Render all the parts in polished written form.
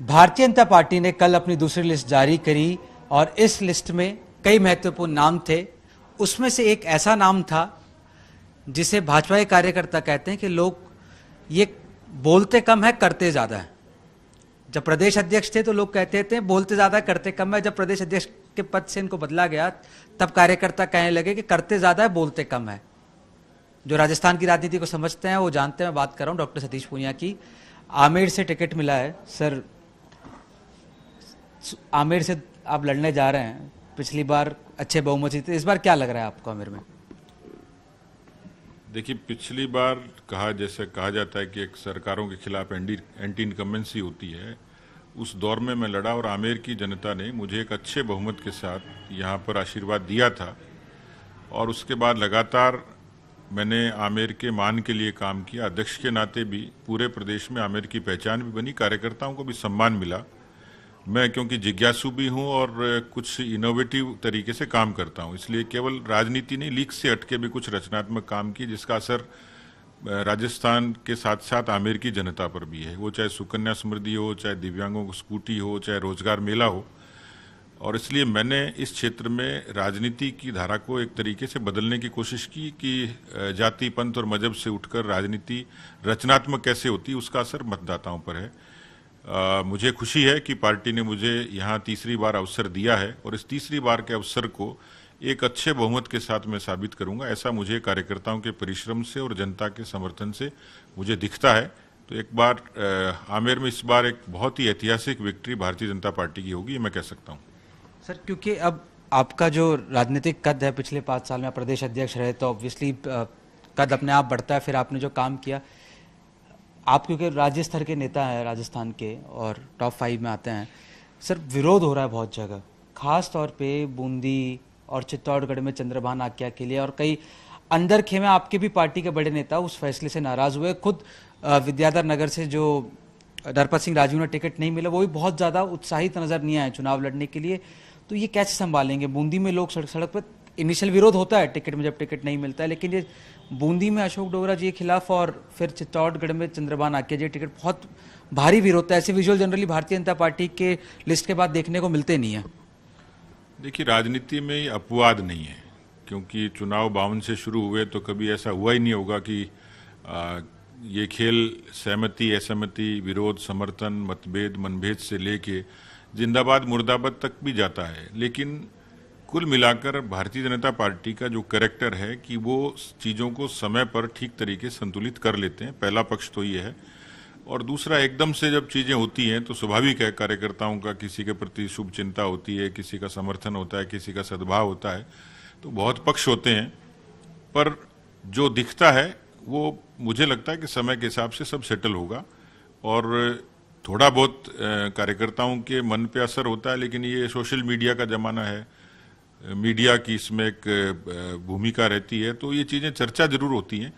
Bharatiya Janata party ने कल अपनी दूसरी लिस्ट जारी करी और इस लिस्ट में कई महत्वपूर्ण नाम थे। उसमें से एक ऐसा नाम था जिसे भाजपा के कार्यकर्ता कहते हैं कि लोग ये बोलते कम है करते ज्यादा है। जब प्रदेश अध्यक्ष थे तो लोग कहते थे बोलते ज्यादा है करते कम है। जब प्रदेश अध्यक्ष के पद से इनको बदला गया तब कार्यकर्ता कहने लगे कि करते ज्यादा है बोलते कम है। जो राजस्थान की राजनीति को समझते हैं वो जानते हैं। मैं बात कर रहा हूं डॉक्टर सतीश पूनिया की। आमेर से टिकट मिला है सर। आमेर से आप लड़ने जा रहे हैं। पिछली बार अच्छे बहुमत से थे, इस बार क्या लग रहा है आपको आमेर में? देखिए, पिछली बार जैसे कहा जाता है कि एक सरकारों के खिलाफ एंटी इनकम्बेंसी होती है, उस दौर में मैं लड़ा और आमेर की जनता ने मुझे एक अच्छे बहुमत के साथ यहाँ पर आशीर्वाद दिया था। और उसके बाद लगातार मैंने आमेर के मान के लिए काम किया। अध्यक्ष के नाते भी पूरे प्रदेश में आमेर की पहचान भी बनी, कार्यकर्ताओं को भी सम्मान मिला। मैं क्योंकि जिज्ञासु भी हूं और कुछ इनोवेटिव तरीके से काम करता हूं, इसलिए केवल राजनीति नहीं, लीक से हटके भी कुछ रचनात्मक काम किए जिसका असर राजस्थान के साथ साथ आमेर की जनता पर भी है। वो चाहे सुकन्या समृद्धि हो, चाहे दिव्यांगों को स्कूटी हो, चाहे रोजगार मेला हो। और इसलिए मैंने इस क्षेत्र में राजनीति की धारा को एक तरीके से बदलने की कोशिश की कि जाति, पंथ और मजहब से उठकर राजनीति रचनात्मक कैसे होती है, उसका असर मतदाताओं पर है। मुझे खुशी है कि पार्टी ने मुझे यहाँ तीसरी बार अवसर दिया है और इस तीसरी बार के अवसर को एक अच्छे बहुमत के साथ मैं साबित करूंगा। ऐसा मुझे कार्यकर्ताओं के परिश्रम से और जनता के समर्थन से मुझे दिखता है। तो एक बार आमेर में इस बार एक बहुत ही ऐतिहासिक विक्ट्री भारतीय जनता पार्टी की होगी, ये मैं कह सकता हूँ। सर, क्योंकि अब आपका जो राजनीतिक कद है, पिछले 5 साल में प्रदेश अध्यक्ष रहे तो ऑब्वियसली कद अपने आप बढ़ता है। फिर आपने जो काम किया, आप क्योंकि राज्य स्तर के नेता हैं राजस्थान के और टॉप 5 में आते हैं। सर, विरोध हो रहा है बहुत जगह, खास तौर पे बूंदी और चित्तौड़गढ़ में चंद्रभान आक्या के लिए। और कई अंदर खेमे आपके भी पार्टी के बड़े नेता उस फैसले से नाराज हुए। खुद विद्याधर नगर से जो नरपत सिंह राजू ने टिकट नहीं मिला, वो भी बहुत ज़्यादा उत्साहित नजर नहीं आए चुनाव लड़ने के लिए। तो ये कैसे संभालेंगे? बूंदी में लोग सड़क पर इनिशियल विरोध होता है टिकट में जब टिकट नहीं मिलता है, लेकिन ये बूंदी में अशोक डोगरा जी के खिलाफ और फिर चित्तौड़गढ़ में चंद्रभान आक्या जी टिकट बहुत भारी विरोध है। ऐसे visual generally Bharatiya Janata party के लिस्ट के बाद देखने को मिलते नहीं है। देखिए, राजनीति में अपवाद नहीं है, क्योंकि चुनाव 52 से शुरू हुए तो कभी ऐसा हुआ ही नहीं होगा कि ये खेल सहमति, असहमति, विरोध, समर्थन, मतभेद, मनभेद से लेके जिंदाबाद मुर्दाबाद तक भी जाता है। लेकिन कुल मिलाकर भारतीय जनता पार्टी का जो कैरेक्टर है कि वो चीज़ों को समय पर ठीक तरीके से संतुलित कर लेते हैं, पहला पक्ष तो ये है। और दूसरा, एकदम से जब चीज़ें होती हैं तो स्वाभाविक है कार्यकर्ताओं का किसी के प्रति शुभ चिंता होती है, किसी का समर्थन होता है, किसी का सद्भाव होता है, तो बहुत पक्ष होते हैं। पर जो दिखता है वो मुझे लगता है कि समय के हिसाब से सब सेटल होगा। और थोड़ा बहुत कार्यकर्ताओं के मन पे असर होता है, लेकिन ये सोशल मीडिया का ज़माना है, मीडिया की इसमें एक भूमिका रहती है, तो ये चीज़ें चर्चा जरूर होती हैं।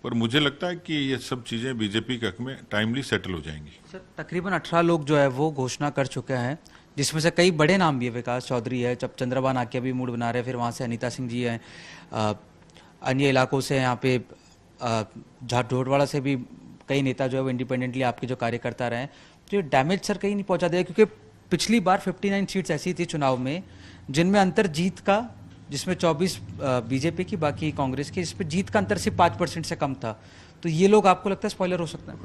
पर मुझे लगता है कि ये सब चीज़ें बीजेपी के हक में टाइमली सेटल हो जाएंगी। सर, तकरीबन 18 लोग जो है वो घोषणा कर चुके हैं, जिसमें से कई बड़े नाम भी है। विकास चौधरी है, जब चंद्रभान आक्या भी मूड बना रहे हैं, फिर वहाँ से अनीता सिंह जी हैं, अन्य इलाकों से यहाँ पे झाटोड़वाड़ा से भी कई नेता जो है वो इंडिपेंडेंटली आपके जो कार्यकर्ता रहे हैं। तो ये डैमेज सर कहीं नहीं पहुँचा देगा? क्योंकि पिछली बार 59 सीट्स ऐसी थी चुनाव में जिनमें अंतर जीत का, जिसमें 24 बीजेपी की, बाकी कांग्रेस की, जिसमें जीत का अंतर सिर्फ 5% से कम था। तो ये लोग आपको लगता है स्पॉइलर हो सकता है?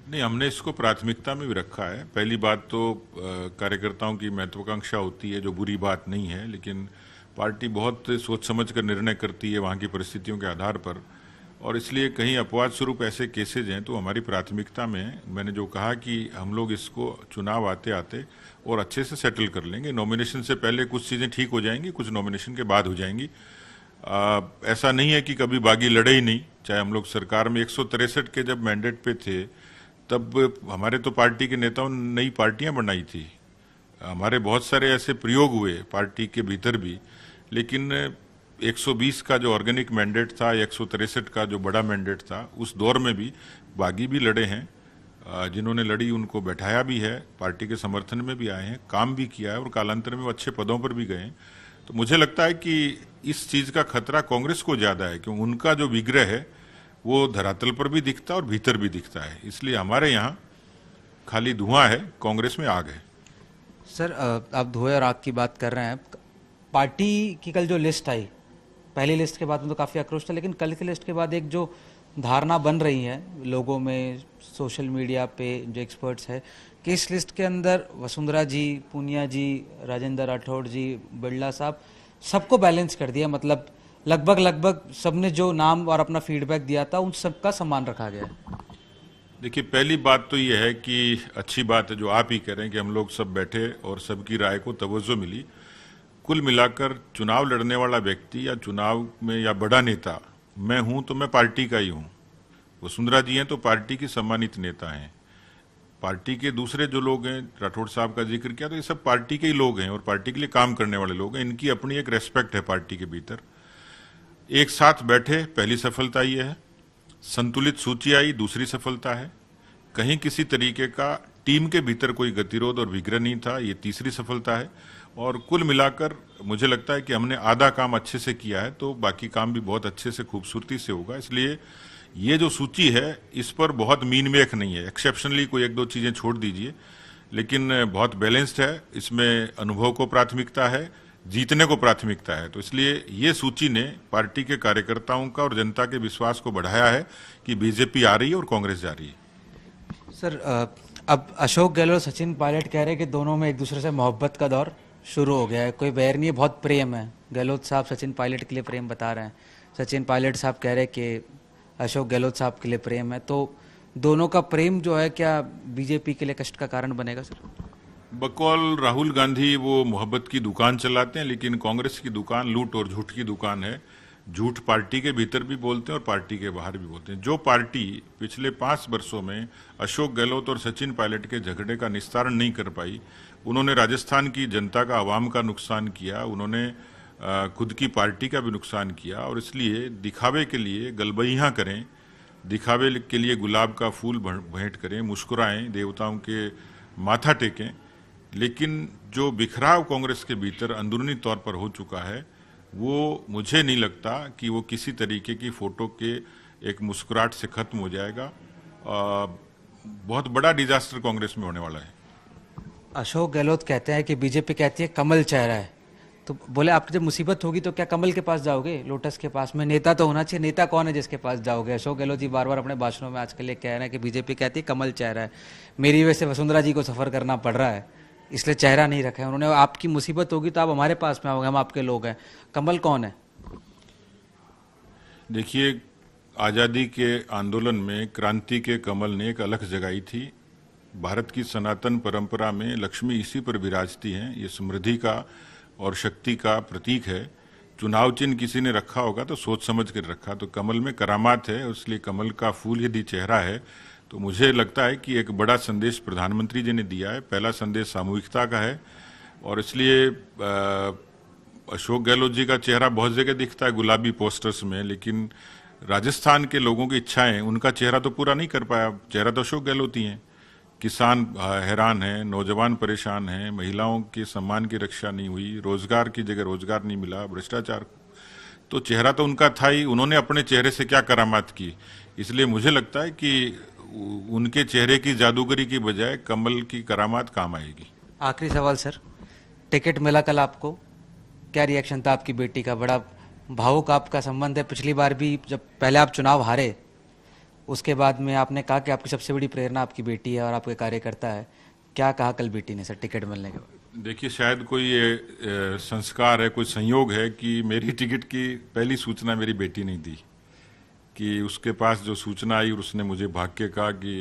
नहीं, हमने इसको प्राथमिकता में भी रखा है। पहली बात तो कार्यकर्ताओं की महत्वाकांक्षा होती है, जो बुरी बात नहीं है, लेकिन पार्टी बहुत सोच समझ कर निर्णय करती है वहाँ की परिस्थितियों के आधार पर। और इसलिए कहीं अपवाद स्वरूप ऐसे केसेज हैं तो हमारी प्राथमिकता में है। मैंने जो कहा कि हम लोग इसको चुनाव आते आते और अच्छे से सेटल कर लेंगे। नॉमिनेशन से पहले कुछ चीज़ें ठीक हो जाएंगी, कुछ नॉमिनेशन के बाद हो जाएंगी। ऐसा नहीं है कि कभी बागी लड़े ही नहीं। चाहे हम लोग सरकार में 163 के जब मैंडेट पे थे तब हमारे तो पार्टी के नेताओं ने नई पार्टियां बनाई थी। हमारे बहुत सारे ऐसे प्रयोग हुए पार्टी के भीतर भी, लेकिन 120 का जो ऑर्गेनिक मैंडेट था, 163 का जो बड़ा मैंडेट था, उस दौर में भी बागी भी लड़े हैं। जिन्होंने लड़ी उनको बैठाया भी है, पार्टी के समर्थन में भी आए हैं, काम भी किया है और कालांतर में वो अच्छे पदों पर भी गए हैं। तो मुझे लगता है कि इस चीज़ का खतरा कांग्रेस को ज़्यादा है, क्योंकि उनका जो विग्रह है वो धरातल पर भी दिखता है और भीतर भी दिखता है। इसलिए हमारे यहाँ खाली धुआं है, कांग्रेस में आग है। सर आप धुएं और आग की बात कर रहे हैं। पार्टी की कल जो लिस्ट आई, पहली लिस्ट के बाद में तो काफ़ी आक्रोश था, लेकिन कल की लिस्ट के बाद एक जो धारणा बन रही है लोगों में, सोशल मीडिया पे जो एक्सपर्ट्स है, कि इस लिस्ट के अंदर वसुंधरा जी, पूनिया जी, राजेंद्र राठौड़ जी, बिरला साहब, सबको बैलेंस कर दिया। मतलब लगभग सबने जो नाम और अपना फीडबैक दिया था उन सबका सम्मान रखा गया है। देखिए, पहली बात तो ये है कि अच्छी बात है जो आप ही कह रहे हैं कि हम लोग सब बैठे और सबकी राय को तवज्जो मिली। कुल मिलाकर चुनाव लड़ने वाला व्यक्ति या चुनाव में या बड़ा नेता मैं हूं तो मैं पार्टी का ही हूं। वसुंधरा जी हैं तो पार्टी की सम्मानित नेता हैं। पार्टी के दूसरे जो लोग हैं, राठौड़ साहब का जिक्र किया, तो ये सब पार्टी के ही लोग हैं और पार्टी के लिए काम करने वाले लोग हैं। इनकी अपनी एक रेस्पेक्ट है पार्टी के भीतर। एक साथ बैठे, पहली सफलता ये है। संतुलित सूची आई, दूसरी सफलता है। कहीं किसी तरीके का टीम के भीतर कोई गतिरोध और विग्रह नहीं था, ये तीसरी सफलता है। और कुल मिलाकर मुझे लगता है कि हमने आधा काम अच्छे से किया है, तो बाकी काम भी बहुत अच्छे से, खूबसूरती से होगा। इसलिए ये जो सूची है इस पर बहुत मीन मेख नहीं है। एक्सेप्शनली कोई एक दो चीजें छोड़ दीजिए, लेकिन बहुत बैलेंस्ड है। इसमें अनुभव को प्राथमिकता है, जीतने को प्राथमिकता है। तो इसलिए ये सूची ने पार्टी के कार्यकर्ताओं का और जनता के विश्वास को बढ़ाया है कि बीजेपी आ रही है और कांग्रेस जा रही है। सर अब अशोक गहलोत, सचिन पायलट कह रहे हैं कि दोनों में एक दूसरे से मोहब्बत का दौर शुरू हो गया है, कोई बैर नहीं है, बहुत प्रेम है। गहलोत साहब सचिन पायलट के लिए प्रेम बता रहे हैं, सचिन पायलट साहब कह रहे हैं कि अशोक गहलोत साहब के लिए प्रेम है। तो दोनों का प्रेम जो है क्या बीजेपी के लिए कष्ट का कारण बनेगा सर? बकौल राहुल गांधी वो मोहब्बत की दुकान चलाते हैं, लेकिन कांग्रेस की दुकान लूट और झूठ की दुकान है। झूठ पार्टी के भीतर भी बोलते हैं और पार्टी के बाहर भी बोलते हैं। जो पार्टी पिछले 5 वर्षों में अशोक गहलोत और सचिन पायलट के झगड़े का निस्तारण नहीं कर पाई, उन्होंने राजस्थान की जनता का, आवाम का नुकसान किया, उन्होंने खुद की पार्टी का भी नुकसान किया। और इसलिए दिखावे के लिए गलबैयां करें, दिखावे के लिए गुलाब का फूल भेंट करें, मुस्कुराएं, देवताओं के माथा टेकें, लेकिन जो बिखराव कांग्रेस के भीतर अंदरूनी तौर पर हो चुका है, वो मुझे नहीं लगता कि वो किसी तरीके की फोटो के एक मुस्कुराहट से खत्म हो जाएगा। बहुत बड़ा डिजास्टर कांग्रेस में होने वाला है। अशोक गहलोत कहते हैं कि बीजेपी कहती है कमल चेहरा है, तो बोले आपकी जब मुसीबत होगी तो क्या कमल के पास जाओगे, लोटस के पास में? नेता तो होना चाहिए, नेता कौन है जिसके पास जाओगे? अशोक गहलोत जी बार बार अपने भाषणों में आजकल ये कह रहे हैं कि बीजेपी कहती है कमल चेहरा है, मेरी वजह से वसुंधरा जी को सफर करना पड़ रहा है, इसलिए चेहरा नहीं रखा है उन्होंने। आपकी मुसीबत होगी तो आप हमारे पास में आओगे, हम आपके लोग हैं। कमल कौन है? देखिए, आज़ादी के आंदोलन में क्रांति के कमल ने एक अलग जगाई थी। भारत की सनातन परंपरा में लक्ष्मी इसी पर विराजती हैं। ये समृद्धि का और शक्ति का प्रतीक है। चुनाव चिन्ह किसी ने रखा होगा तो सोच समझ कर रखा, तो कमल में करामात है, इसलिए कमल का फूल यदि चेहरा है तो मुझे लगता है कि एक बड़ा संदेश प्रधानमंत्री जी ने दिया है। पहला संदेश सामूहिकता का है, और इसलिए अशोक गहलोत जी का चेहरा बहुत जगह दिखता है गुलाबी पोस्टर्स में, लेकिन राजस्थान के लोगों की इच्छाएं उनका चेहरा तो पूरा नहीं कर पाया। चेहरा तो अशोक गहलोत ही हैं। किसान हैरान हैं, नौजवान परेशान हैं, महिलाओं के सम्मान की रक्षा नहीं हुई, रोजगार की जगह रोजगार नहीं मिला, भ्रष्टाचार, तो चेहरा तो उनका था ही। उन्होंने अपने चेहरे से क्या करामात की? इसलिए मुझे लगता है कि उनके चेहरे की जादूगरी की बजाय कमल की करामात काम आएगी। आखिरी सवाल सर, टिकट मिला कल आपको, क्या रिएक्शन था आपकी बेटी का? बड़ा भावुक आपका संबंध है, पिछली बार भी जब पहले आप चुनाव हारे उसके बाद में आपने कहा कि आपकी सबसे बड़ी प्रेरणा आपकी बेटी है और आपके कार्यकर्ता है। क्या कहा कल बेटी ने सर टिकट मिलने के बाद? देखिए, शायद कोई संस्कार है, कोई संयोग है कि मेरी टिकट की पहली सूचना मेरी बेटी ने दी, कि उसके पास जो सूचना आई और उसने मुझे भाग के कहा कि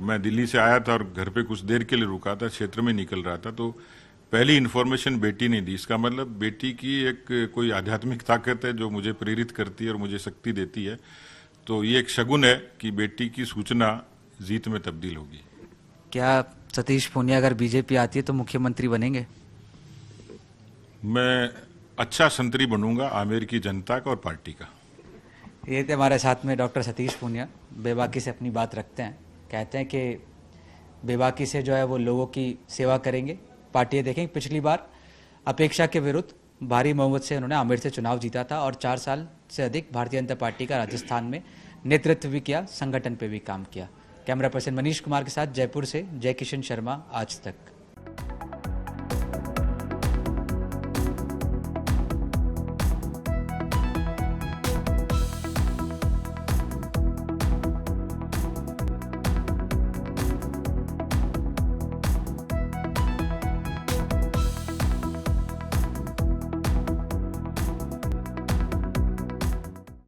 मैं दिल्ली से आया था और घर पे कुछ देर के लिए रुका था, क्षेत्र में निकल रहा था, तो पहली इन्फॉर्मेशन बेटी ने दी। इसका मतलब बेटी की एक कोई आध्यात्मिक ताकत है जो मुझे प्रेरित करती है और मुझे शक्ति देती है। तो ये एक शगुन है कि बेटी की सूचना जीत में तब्दील होगी। क्या सतीश पूनिया अगर बीजेपी आती है तो मुख्यमंत्री बनेंगे? मैं अच्छा संतरी बनूंगा आमेर की जनता का और पार्टी का। ये थे हमारे साथ में डॉक्टर सतीश पूनिया, बेबाकी से अपनी बात रखते हैं, कहते हैं कि बेबाकी से जो है वो लोगों की सेवा करेंगे, पार्टियां देखेंगे। पिछली बार अपेक्षा के विरुद्ध भारी बहुमत से उन्होंने आमेर से चुनाव जीता था और 4 साल से अधिक भारतीय जनता पार्टी का राजस्थान में नेतृत्व भी किया, संगठन पे भी काम किया। कैमरा पर्सन मनीष कुमार के साथ जयपुर से जय किशन शर्मा, आज तक।